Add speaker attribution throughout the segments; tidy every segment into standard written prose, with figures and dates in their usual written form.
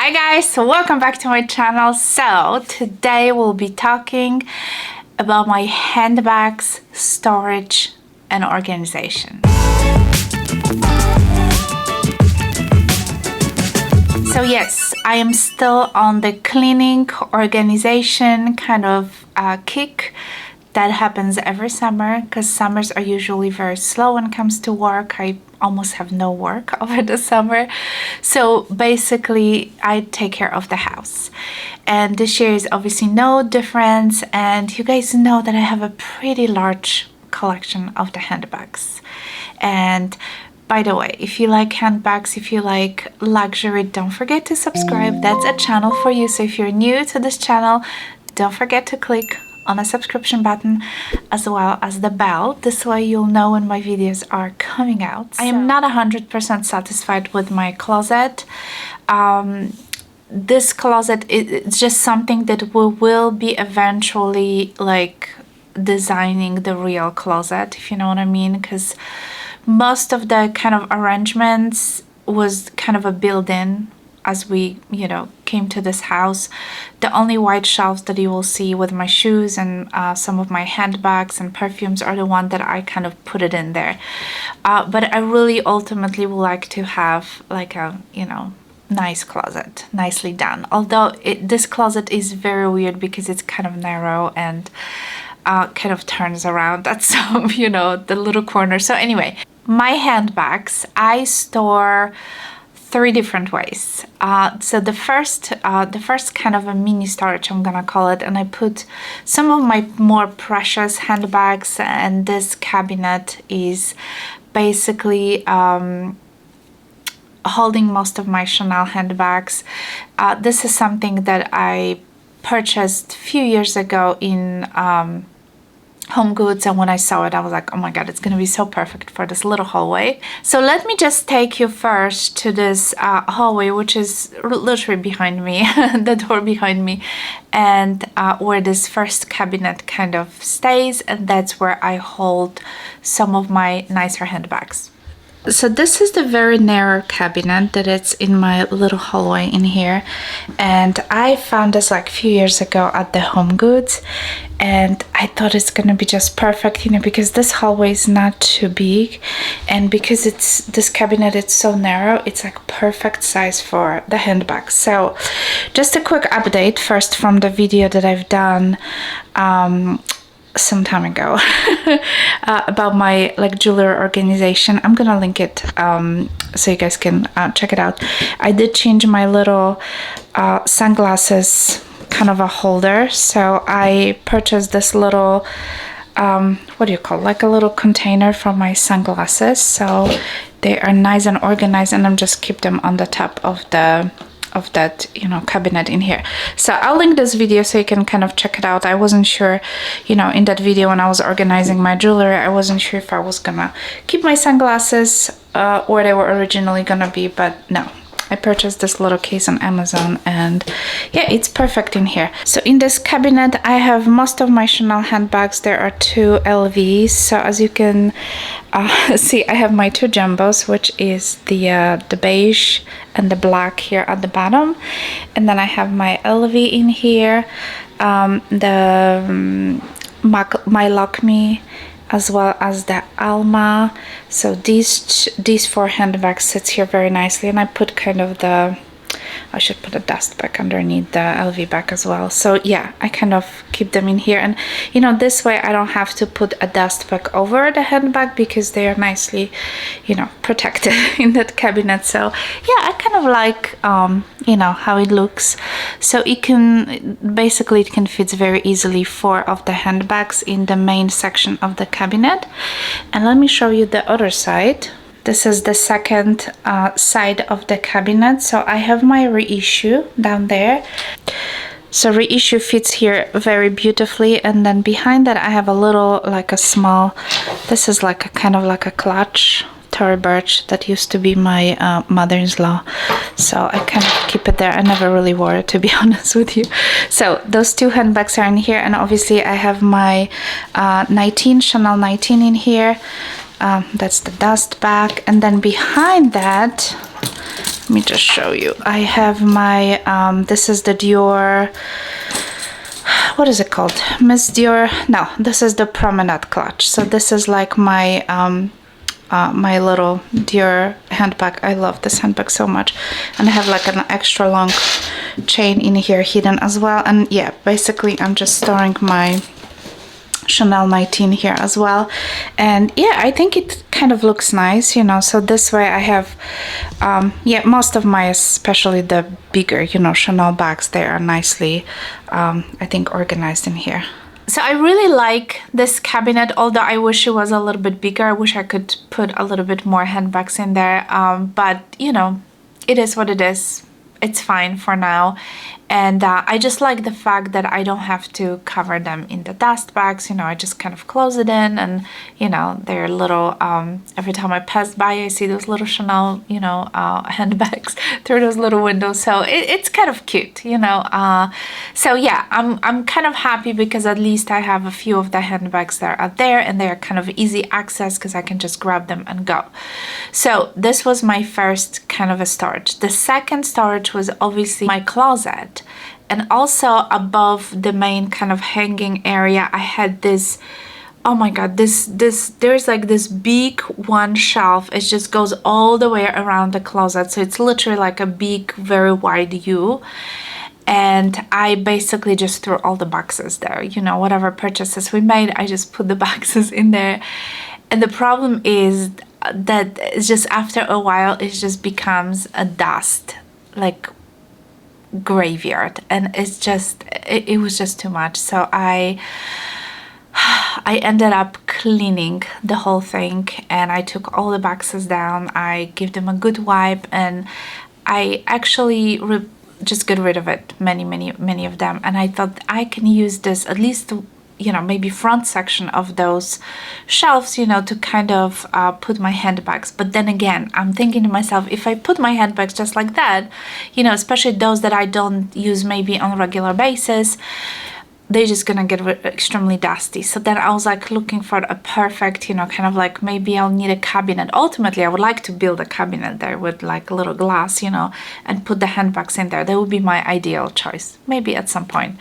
Speaker 1: Hi guys, welcome back to my channel. So today we'll be talking about my handbags, storage and organization. So yes, I am still on the cleaning organization kind of kick that happens every summer, because summers are usually very slow when it comes to work. I almost have no work over the summer. So basically I take care of the house. And this year is obviously no difference. And you guys know that I have a pretty large collection of the handbags. And by the way, if you like handbags, if you like luxury, don't forget to subscribe. That's a channel for you. So if you're new to this channel, don't forget to click on the subscription button as well as the bell. This way you'll know when my videos are coming out. I am not 100% satisfied with my closet. This closet is just something that we will be eventually like designing the real closet, if you know what I mean, because most of the kind of arrangements was kind of a built-in as we, came to this house. The only white shelves that you will see with my shoes and some of my handbags and perfumes are the one that I kind of put it in there. But I really ultimately would like to have like a, nice closet, nicely done. Although this closet is very weird because it's kind of narrow and kind of turns around at some, the little corner. So anyway, my handbags, I store 3 different ways. So the first kind of a mini storage, I'm gonna call it, and I put some of my more precious handbags, and this cabinet is basically holding most of my Chanel handbags. This is something that I purchased a few years ago in Home Goods, and when I saw it I was like, oh my god, it's gonna be so perfect for this little hallway. So let me just take you first to this hallway, which is literally behind me, the door behind me, and where this first cabinet kind of stays, and that's where I hold some of my nicer handbags. So this is the very narrow cabinet that it's in my little hallway in here, and I found this like a few years ago at the Home Goods, and I thought it's gonna be just perfect, because this hallway is not too big, and because this cabinet it's so narrow, it's like perfect size for the handbags. So just a quick update first from the video that I've done some time ago about my jewelry organization. I'm gonna link it so you guys can check it out. I did change my little sunglasses kind of a holder. So I purchased this little what do you call it? Like a little container for my sunglasses, so they are nice and organized, and I'm just keep them on the top of that cabinet in here. So I'll link this video so you can kind of check it out. I wasn't sure, in that video when I was organizing my jewelry, I wasn't sure if I was gonna keep my sunglasses where they were originally gonna be, but no, I purchased this little case on Amazon, and yeah, it's perfect in here. So in this cabinet I have most of my Chanel handbags. There are 2 LVs. So as you can see, I have my 2 jumbos, which is the beige and the black here at the bottom, and then I have my LV in here, my Lock Me, as well as the Alma. So these 4 handbags sits here very nicely, and I put kind of I should put a dust bag underneath the LV bag as well. So yeah, I kind of keep them in here, and this way I don't have to put a dust bag over the handbag because they are nicely protected in that cabinet. So yeah, I kind of like how it looks. So it can fit very easily 4 of the handbags in the main section of the cabinet. And let me show you the other side. This is the second side of the cabinet. So I have my reissue down there. So reissue fits here very beautifully, and then behind that I have a little this is like a kind of like a clutch Tory Burch that used to be my mother-in-law, so I kind of keep it there. I never really wore it, to be honest with you. So those 2 handbags are in here, and obviously I have my Chanel 19 in here. That's the dust bag, and then behind that let me just show you. I have my, this is the Dior, what is it called? Miss Dior, no, this is the Promenade clutch. So this is like my, my little Dior handbag. I love this handbag so much. And I have like an extra long chain in here hidden as well. And yeah, basically I'm just storing my Chanel 19 here as well. And yeah, I think it kind of looks nice, you know. So this way I have yeah, most of my, especially the bigger, you know, Chanel bags, they are nicely I think organized in here. So I really like this cabinet, although I wish it was a little bit bigger. I wish I could put a little bit more handbags in there, but you know, it is what it is. It's fine for now. And I just like the fact that I don't have to cover them in the dust bags. You know, I just kind of close it in, and you know, they're little, every time I pass by I see those little Chanel, you know, handbags through those little windows. So it's kind of cute, you know. So yeah, I'm kind of happy because at least I have a few of the handbags that are there, and they're kind of easy access because I can just grab them and go. So this was my first kind of a storage. The second storage was obviously my closet. And also above the main kind of hanging area, I had this, oh my god, there's like this big one shelf. It just goes all the way around the closet. So it's literally like a big, very wide U. And I basically just threw all the boxes there. You know, whatever purchases we made, I just put the boxes in there. And the problem is that it's just after a while, it just becomes a dust, like graveyard, and it's just it was just too much. So I ended up cleaning the whole thing, and I took all the boxes down. I gave them a good wipe, and I actually just got rid of it, many of them. And I thought I can use this, at least, you know, maybe front section of those shelves, you know, to kind of put my handbags. But then again, I'm thinking to myself, if I put my handbags just like that, you know, especially those that I don't use maybe on a regular basis, they're just gonna get extremely dusty. So then I was like looking for a perfect, you know, kind of like, maybe I'll need a cabinet. Ultimately, I would like to build a cabinet there with like a little glass, you know, and put the handbags in there. That would be my ideal choice, maybe at some point.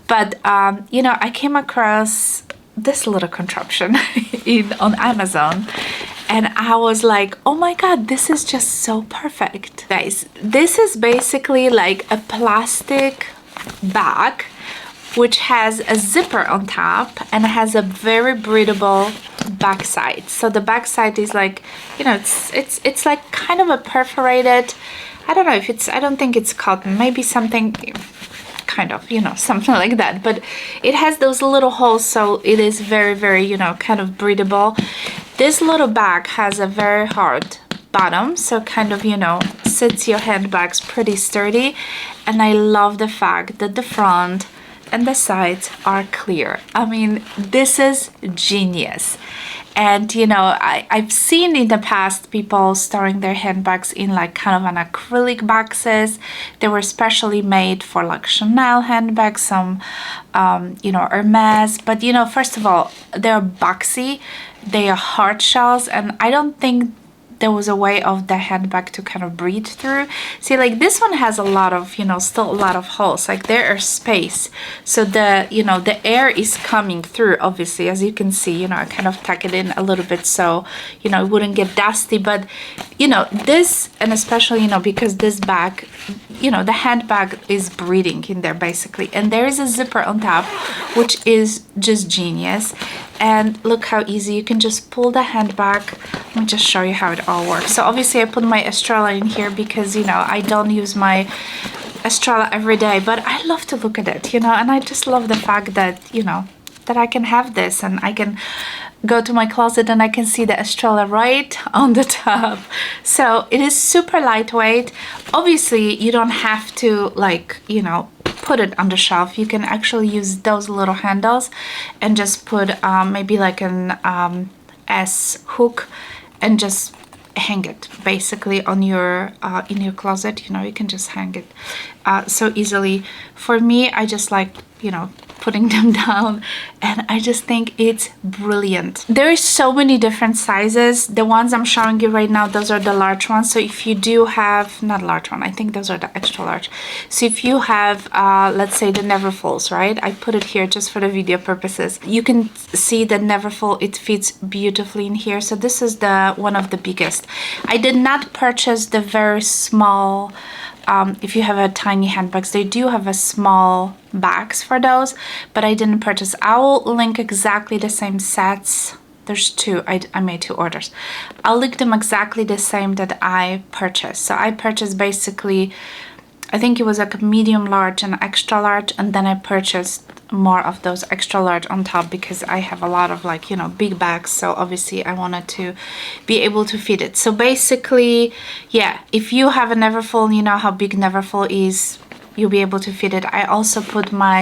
Speaker 1: But you know, I came across this little contraption on Amazon, and I was like, oh my god, this is just so perfect. Guys, this is basically like a plastic bag which has a zipper on top and has a very breathable backside. So the backside is like, you know, it's like kind of a perforated, I don't know if it's, I don't think it's cotton, maybe something kind of, you know, something like that, but it has those little holes, so it is very, you know, kind of breathable. This little bag has a very hard bottom, so kind of, you know, sits your handbags pretty sturdy. And I love the fact that the front and the sides are clear. I mean, this is genius. And you know, I've seen in the past people storing their handbags in like kind of an acrylic boxes. They were specially made for like Chanel handbags, some you know, Hermes. But you know, first of all, they're boxy, they are hard shells, and I don't think there was a way of the handbag to kind of breathe through. See, like this one has a lot of, you know, still a lot of holes, like there are space, so the, you know, the air is coming through, obviously, as you can see. You know, I kind of tuck it in a little bit so, you know, it wouldn't get dusty. But you know, this, and especially, you know, because this bag, you know, the handbag is breathing in there basically, and there is a zipper on top, which is just genius. And look how easy, you can just pull the handbag. Let me just show you how it all works. So obviously I put my Estrella in here because, you know, I don't use my Estrella every day, but I love to look at it, you know, and I just love the fact that, you know, that I can have this, and I can go to my closet and I can see the Estrella right on the top. So it is super lightweight. Obviously you don't have to, like, you know, put it on the shelf. You can actually use those little handles and just put maybe like an S hook and just hang it basically on your in your closet. You know, you can just hang it so easily. For me, I just like, you know, putting them down, and I just think it's brilliant. There is so many different sizes. The ones I'm showing you right now, those are the large ones. So if you do have, not large one, I think those are the extra large. So if you have, let's say the Neverfulls, right? I put it here just for the video purposes. You can see that Neverfull, it fits beautifully in here. So this is the one of the biggest. I did not purchase the very small. If you have a tiny handbags, they do have a small bags for those, but I didn't purchase. I'll link exactly the same sets. There's two. I made 2 orders. I'll link them exactly the same that I purchased. So I purchased basically, I think it was like a medium large and extra large, and then I purchased more of those extra large on top because I have a lot of, like, you know, big bags, so obviously I wanted to be able to fit it. So basically, yeah, if you have a Neverfull, you know how big Neverfull is, you'll be able to fit it. I also put my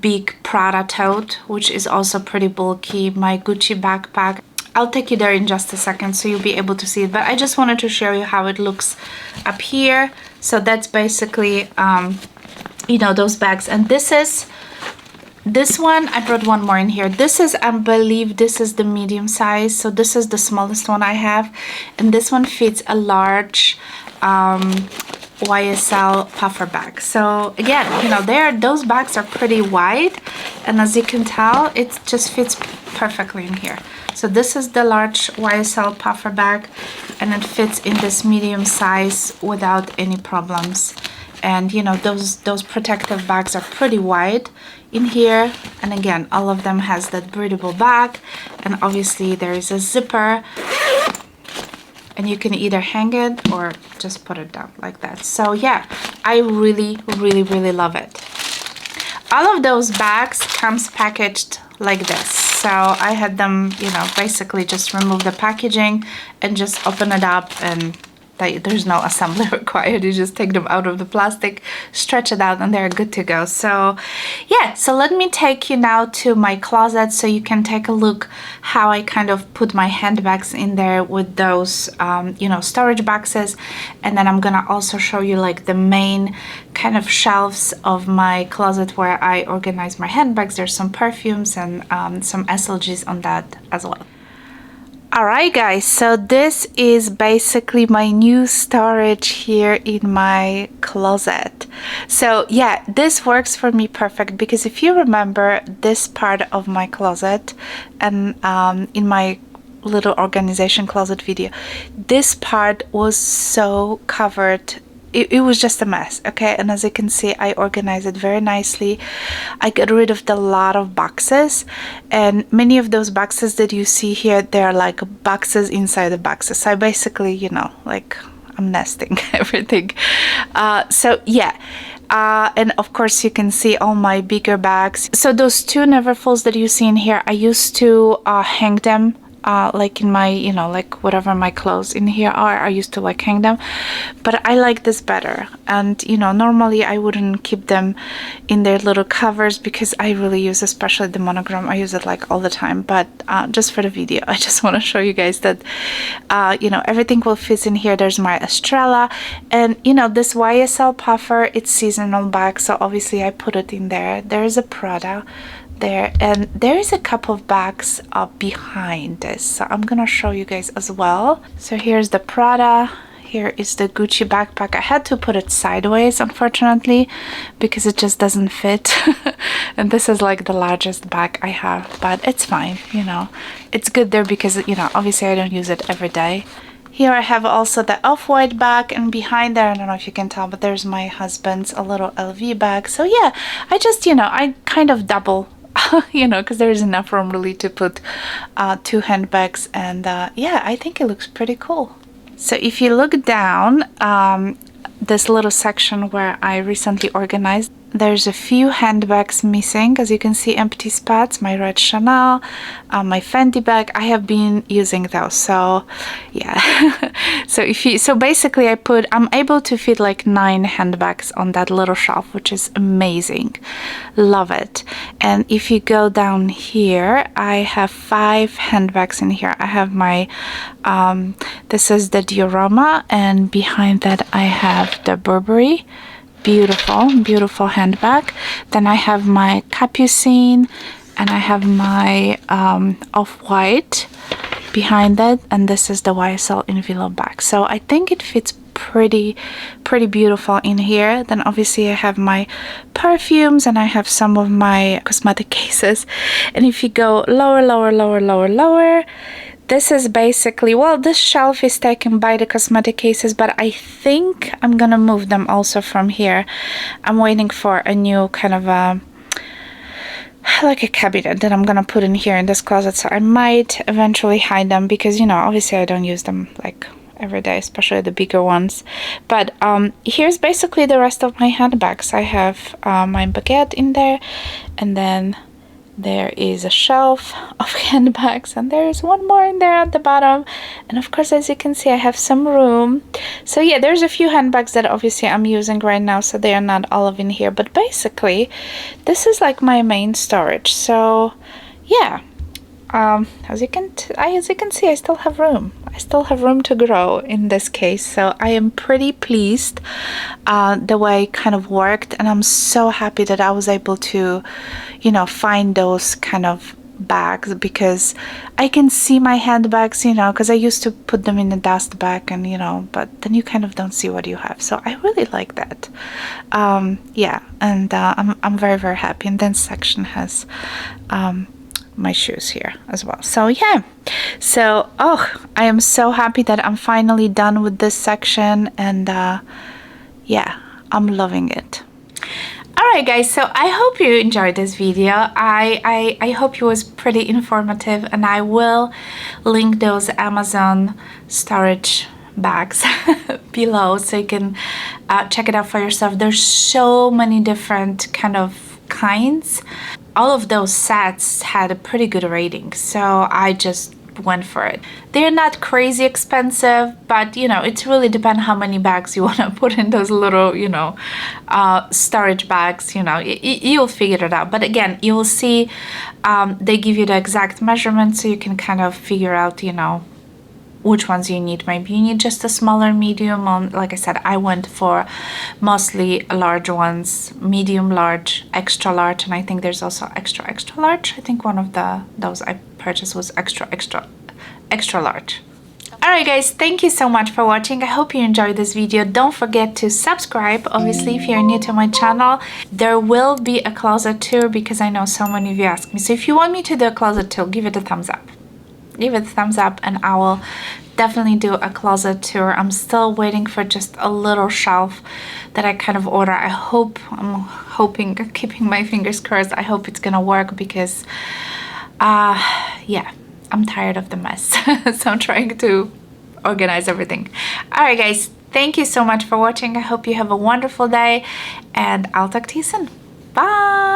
Speaker 1: big Prada tote, which is also pretty bulky, my Gucci backpack. I'll take you there in just a second so you'll be able to see it, but I just wanted to show you how it looks up here. So that's basically you know, those bags. And this one, I brought one more in here. This is, I believe this is the medium size, so this is the smallest one I have, and this one fits a large YSL puffer bag. So again, you know, those bags are pretty wide, and as you can tell, it just fits perfectly in here. So this is the large YSL puffer bag, and it fits in this medium size without any problems. And you know, those protective bags are pretty wide in here, and again, all of them has that breathable bag, and obviously there is a zipper, and you can either hang it or just put it down like that. So yeah, I really love it. All of those bags comes packaged like this. So I had them, you know, basically just remove the packaging and just open it up, and there's no assembly required. You just take them out of the plastic, stretch it out, and they're good to go. So yeah, so let me take you now to my closet so you can take a look how I kind of put my handbags in there with those you know, storage boxes. And then I'm gonna also show you like the main kind of shelves of my closet where I organize my handbags. There's some perfumes and some SLGs on that as well. Alright guys, so this is basically my new storage here in my closet. So yeah, this works for me perfect because if you remember this part of my closet, and in my little organization closet video, this part was so covered. It was just a mess, okay? And as you can see, I organized it very nicely. I got rid of a lot of boxes, and many of those boxes that you see here, they're like boxes inside the boxes. So I basically, you know, like I'm nesting everything. So yeah. And of course you can see all my bigger bags. So those 2 Neverfulls that you see in here, I used to hang them like in my, you know, like whatever my clothes in here are, I used to like hang them, but I like this better. And you know, normally I wouldn't keep them in their little covers because I really use, especially the monogram, I use it like all the time. But just for the video, I just want to show you guys that you know, everything will fit in here. There's my Estrella, and you know, this YSL puffer, it's seasonal bag, so obviously I put it in there. There's a Prada there, and there is a couple of bags behind this, so I'm gonna show you guys as well. So here's the Prada, here is the Gucci backpack. I had to put it sideways, unfortunately, because it just doesn't fit. And this is like the largest bag I have, but it's fine, you know, it's good there because, you know, obviously I don't use it every day. Here I have also the off-white bag, and behind there, I don't know if you can tell, but there's my husband's a little LV bag. So yeah, I just, you know, I kind of double you know, because there is enough room really to put 2 handbags, and yeah, I think it looks pretty cool. So if you look down this little section where I recently organized, there's a few handbags missing. As you can see, empty spots, my red Chanel, my Fendi bag. I have been using those, so yeah. So basically I'm able to fit like 9 handbags on that little shelf, which is amazing. Love it. And if you go down here, I have 5 handbags in here. I have my this is the Diorama, and behind that I have the Burberry beautiful, beautiful handbag. Then I have my capucine, and I have my off-white behind it, and this is the YSL envelope bag. So I think it fits pretty beautiful in here. Then obviously I have my perfumes, and I have some of my cosmetic cases. And if you go lower, this is basically, well, this shelf is taken by the cosmetic cases, but I think I'm gonna move them also from here. I'm waiting for a new kind of a like a cabinet that I'm gonna put in here in this closet, so I might eventually hide them, because, you know, obviously I don't use them like every day, especially the bigger ones. But here's basically the rest of my handbags. I have my baguette in there, and then there is a shelf of handbags, and there is one more in there at the bottom. And of course, as you can see, I have some room. So yeah, there's a few handbags that obviously I'm using right now, so they are not all of in here, but basically this is like my main storage. So yeah, as you can see, I still have room. I still have room to grow in this case, so I am pretty pleased the way it kind of worked, and I'm so happy that I was able to, you know, find those kind of bags, because I can see my handbags, you know, because I used to put them in the dust bag, and, you know, but then you kind of don't see what you have. So I really like that. Yeah, and I'm very happy. And then section has my shoes here as well. So yeah, so I am so happy that I'm finally done with this section, and yeah, I'm loving it. Alright guys, so I hope you enjoyed this video. I hope it was pretty informative, and I will link those Amazon storage bags below, so you can check it out for yourself. There's so many different kinds. All of those sets had a pretty good rating, so I just went for it. They're not crazy expensive, but you know, it's really depends how many bags you want to put in those little, you know, storage bags. You know, you'll figure it out. But again, you will see they give you the exact measurements, so you can kind of figure out, you know, which ones you need. Maybe you need just a smaller, medium. Like I said, I went for mostly large ones, medium, large, extra large, and I think there's also extra large. I think one of those I purchased was extra large. Alright guys, thank you so much for watching. I hope you enjoyed this video. Don't forget to subscribe, obviously, if you're new to my channel. There will be a closet tour, because I know so many of you ask me. So if you want me to do a closet tour, give it a thumbs up. Give it a thumbs up, and I will definitely do a closet tour. I'm still waiting for just a little shelf that I kind of order. I'm hoping, keeping my fingers crossed, I hope it's gonna work, because yeah, I'm tired of the mess. So I'm trying to organize everything. Alright guys, thank you so much for watching. I hope you have a wonderful day, and I'll talk to you soon. Bye.